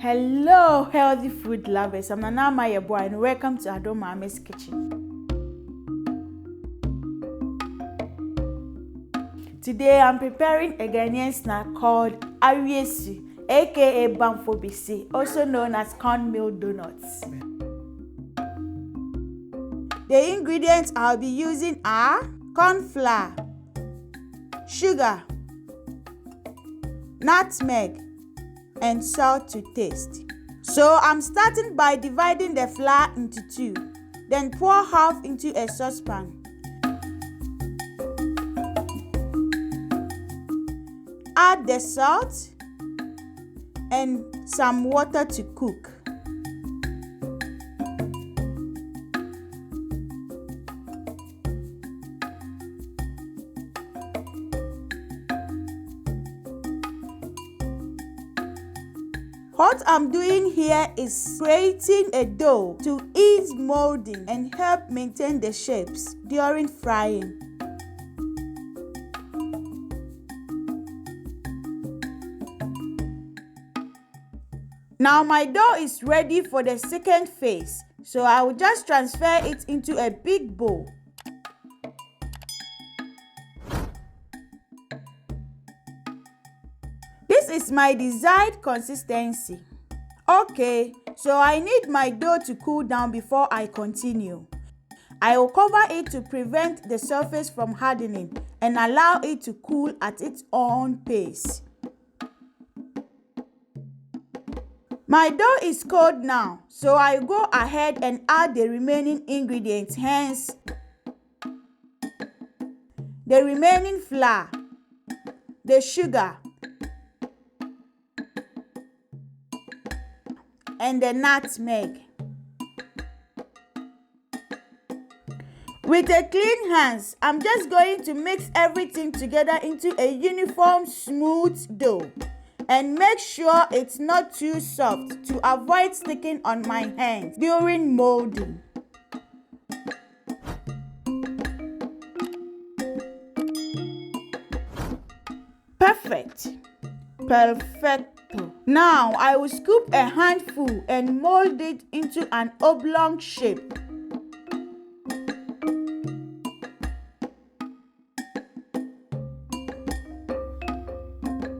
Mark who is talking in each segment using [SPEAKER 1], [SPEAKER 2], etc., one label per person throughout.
[SPEAKER 1] Hello, healthy food lovers. I'm Nana, your boy, and welcome to ADOM MAAME'S kitchen. Today, I'm preparing a Ghanaian snack called Awiesu, aka BAMFO BISI, also known as cornmeal donuts. The ingredients I'll be using are corn flour, sugar, nutmeg, and salt to taste. So I'm starting by dividing the flour into two, then pour half into a saucepan. Add the salt and some water to cook. What I'm doing here is creating a dough to ease molding and help maintain the shapes during frying. Now my dough is ready for the second phase, so I will just transfer it into a big bowl. This is my desired consistency. Okay, so I need my dough to cool down before I continue. I will cover it to prevent the surface from hardening and allow it to cool at its own pace. My dough is cold now, so I go ahead and add the remaining ingredients, hence the remaining flour, the sugar, and the nutmeg. With a clean hands, I'm just going to mix everything together into a uniform smooth dough and make sure it's not too soft to avoid sticking on my hands during molding. Perfecto. Now I will scoop a handful and mold it into an oblong shape.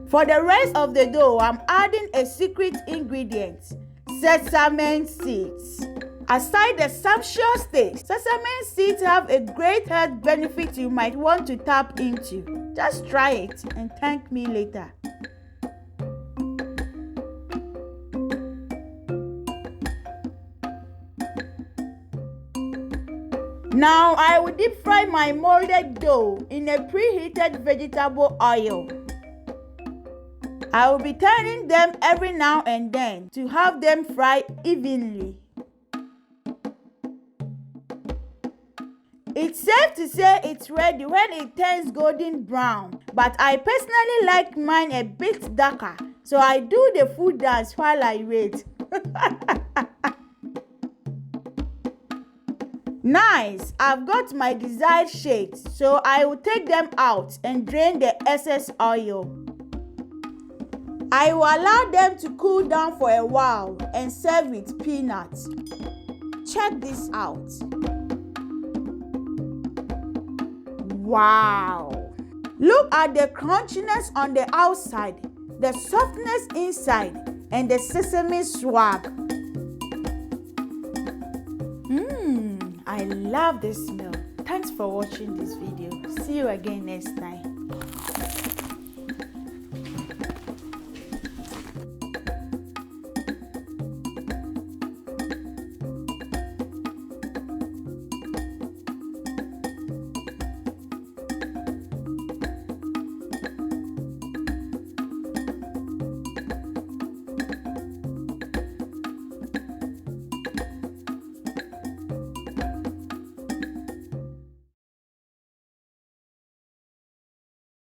[SPEAKER 1] For the rest of the dough, I'm adding a secret ingredient, sesame seeds. Aside the sumptuous taste, sesame seeds have a great health benefit you might want to tap into. Just try it and thank me later. Now I will deep fry my molded dough in a preheated vegetable oil. I will be turning them every now and then to have them fry evenly. It's safe to say it's ready when it turns golden brown, but I personally like mine a bit darker, so I do the food dance while I wait. Nice! I've got my desired shapes, so I will take them out and drain the excess oil. I will allow them to cool down for a while and serve with peanuts. Check this out. Wow! Look at the crunchiness on the outside, the softness inside, and the sesame swag. I love this smell. Thanks for watching this video. See you again next time.